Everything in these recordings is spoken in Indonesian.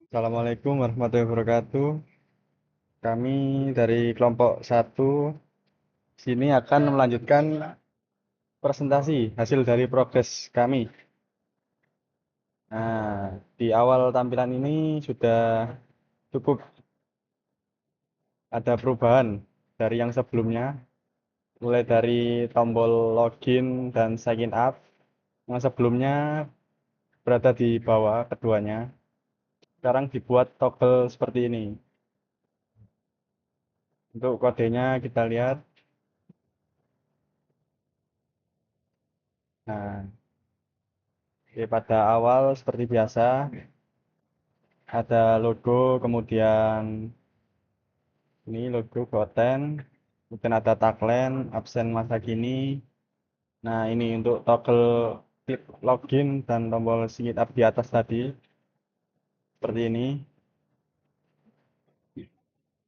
Assalamualaikum warahmatullahi wabarakatuh. Kami dari kelompok satu sini akan melanjutkan presentasi hasil dari progres kami. Nah, di awal tampilan ini sudah cukup ada perubahan dari yang sebelumnya, mulai dari tombol login dan sign in up. Yang sebelumnya berada di bawah keduanya. Sekarang dibuat toggle seperti ini. Untuk kodenya kita lihat. Nah, pada awal seperti biasa ada logo, kemudian ini logo Goten, kemudian ada tagline absen masa kini. Nah, ini untuk toggle klik login dan tombol sign up di atas tadi seperti ini.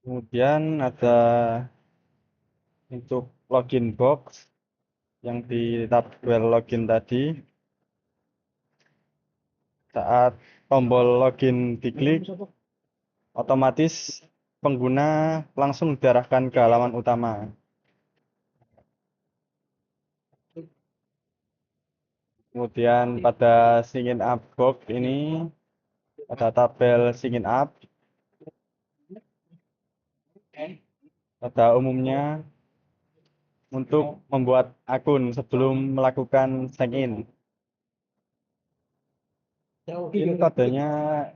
Kemudian ada untuk login box yang di tabel login tadi, saat tombol login diklik otomatis pengguna langsung diarahkan ke halaman utama. Kemudian pada sign up box ini ada tabel sign up. Pada umumnya untuk membuat akun sebelum melakukan sign in. Ini kodenya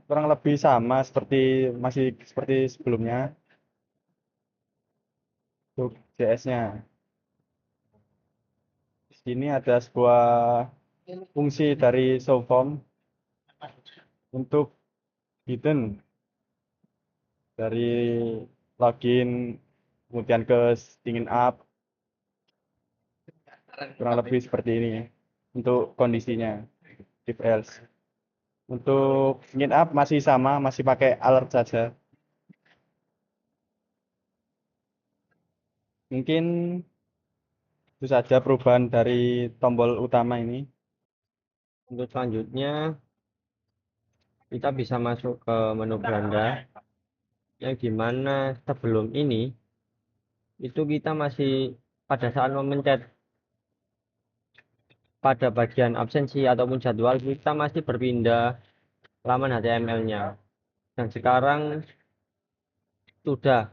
kurang lebih sama masih seperti sebelumnya untuk JS-nya. Di sini ada sebuah fungsi dari show form untuk hidden dari login kemudian ke sign up, kurang lebih seperti ini untuk kondisinya if else. Untuk sign up masih sama, masih pakai alert saja. Mungkin itu saja perubahan dari tombol utama ini. Untuk selanjutnya, kita bisa masuk ke menu beranda, yang dimana sebelum ini, itu kita masih pada saat memencet pada bagian absensi ataupun jadwal, kita masih berpindah laman HTML-nya. Dan sekarang sudah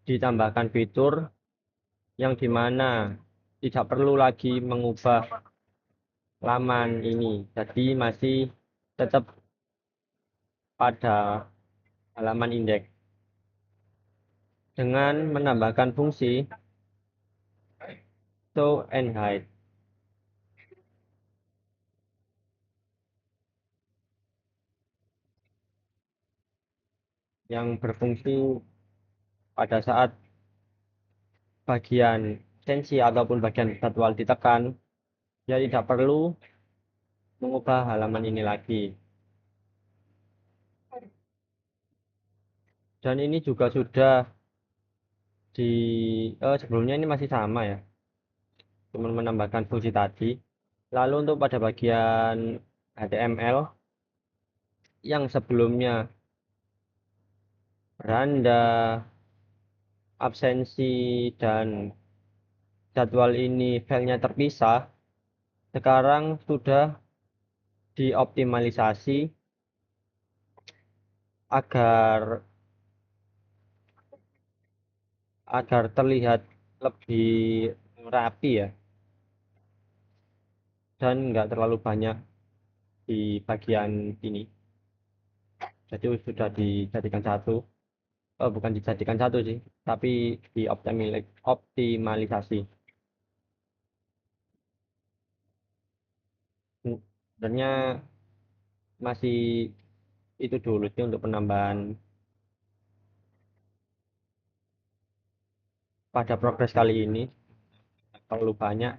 ditambahkan fitur yang dimana tidak perlu lagi mengubah laman ini. Jadi masih tetap pada halaman indeks dengan menambahkan fungsi show and hide yang berfungsi pada saat bagian sensi ataupun bagian jadwal ditekan, ya tidak perlu mengubah halaman ini lagi. Dan ini juga sudah di sebelumnya ini masih sama ya, cuma menambahkan fungsi tadi. Lalu untuk pada bagian HTML yang sebelumnya beranda, absensi, dan jadwal ini filenya terpisah, sekarang sudah dioptimalisasi agar agar terlihat lebih rapi ya, dan nggak terlalu banyak di bagian ini. Jadi sudah dijadikan satu, bukan dijadikan satu sih, tapi dioptimalisasi. Sebenarnya masih itu dulu sih untuk penambahan pada progres kali ini. Terlalu banyak,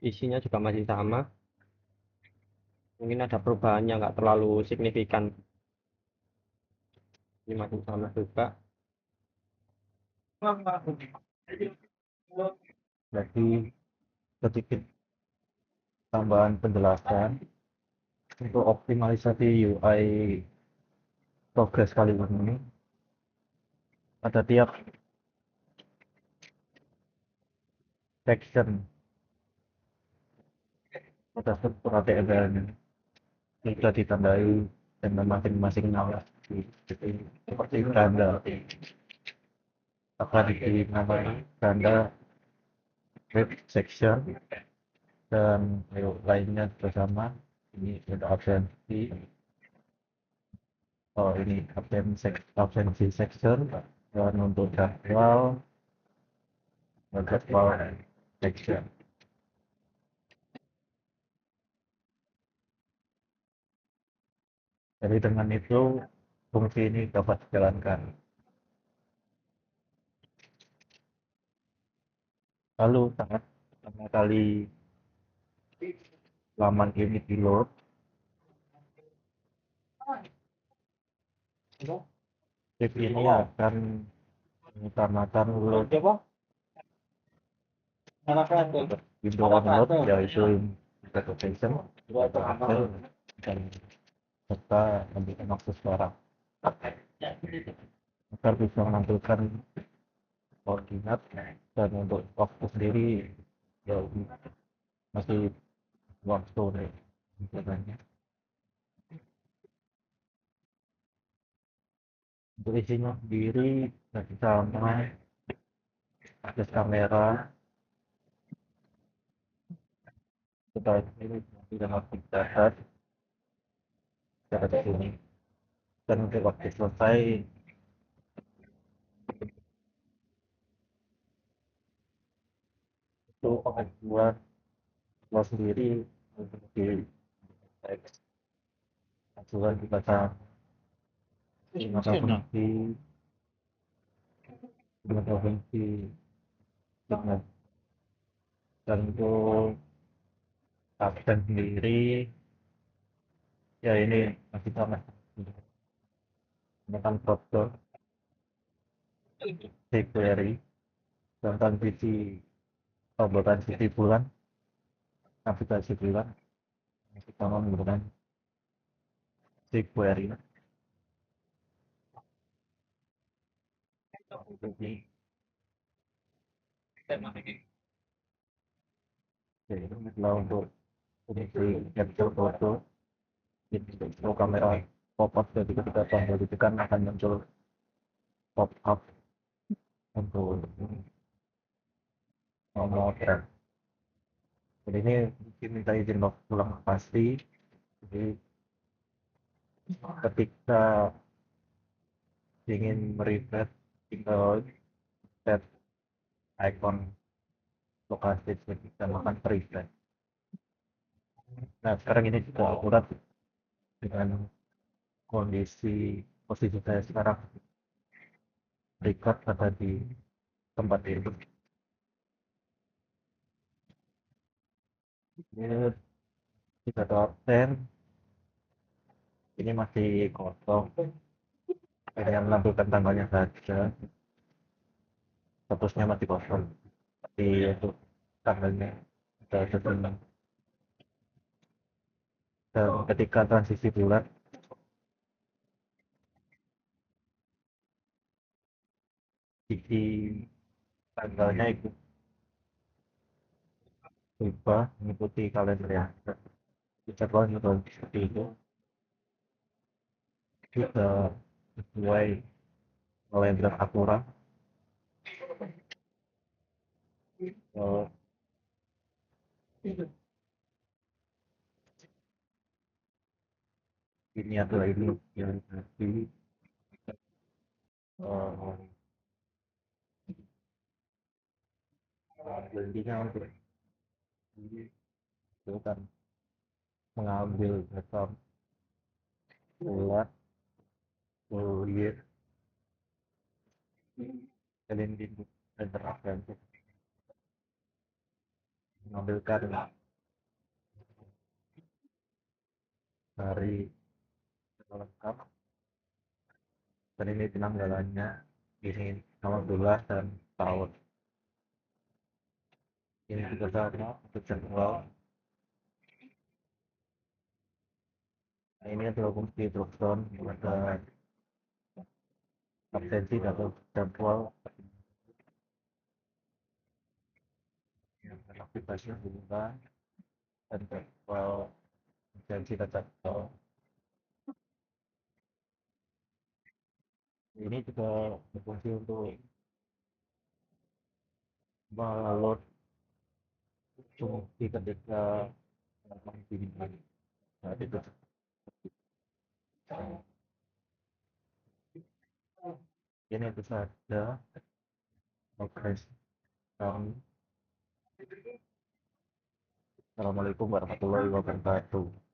isinya juga masih sama. Mungkin ada perubahan yang nggak terlalu signifikan. Ini masih sama juga. Jadi sedikit tambahan penjelasan. untuk optimalisasi UI progress kali ini pada tiap section pada struktur HTML-nya sudah ditandai dengan masing-masing nama seperti ganda akan dinamai ganda web section dan lainnya bersama. Ini ada absensi, oh ini absensi section, dan untuk jadwal section. Jadi dengan itu fungsi ini dapat dijalankan. Lalu saat pertama kali laman ini di load, script ini akan mengutamakan load window download, yaitu implementation dan serta memberikan akses barang agar bisa menampilkan koordinat. Dan untuk waktu sendiri ya masih waktu nih sebenarnya. Untuk isinya sendiri sama akses kamera, kita ini tidak aktif dasar di sini. Dan untuk waktu selesai itu akan buat lo sendiri untuk di teks acuan dibaca maka provinsi dengan. Dan untuk absen sendiri ya ini masih sama dengan protokol jQuery dan transisi transisi bulan, navigasi bulan masih sama menggunakan jQuery. Jadi kalau untuk fungsi capture foto itu kamera pop up, jadi ketika tombol ditekan akan muncul pop up untuk nomor trend. Jadi ini mungkin minta izin ulang pasti. Jadi ketika ingin merefresh tinggal set icon lokasi dan makan refresh. Nah sekarang ini juga akurat dengan kondisi posisi saya sekarang, record ada di tempat itu. Ini tidak ada absen, ini masih kosong, hanya menampilkan tanggalnya saja, statusnya masih kosong. Tapi untuk tanggalnya sudah tersenang. Dan ketika transisi bulan di tanggalnya itu berubah mengikuti kalender ya. Jadwal juga seperti itu juga sesuai kalender akurat. Oh, ini adalah ini yang nanti intinya untuk ini itu kan mengambil data bulan full year kalender dan terakhir mengambilkan hari lengkap, dan ini penanggalannya ini nama bulan dan tahun. Ini juga sama untuk jadwal Nah, ini adalah fungsi drop down pada absensi atau jadwal yang aktifasi dibuka dan jadwal absensi dan jadwal ini juga berfungsi untuk meload fungsi ketika mengkirimkan. Nah, itu ini bisa ada progres kami. Assalamualaikum warahmatullahi wabarakatuh.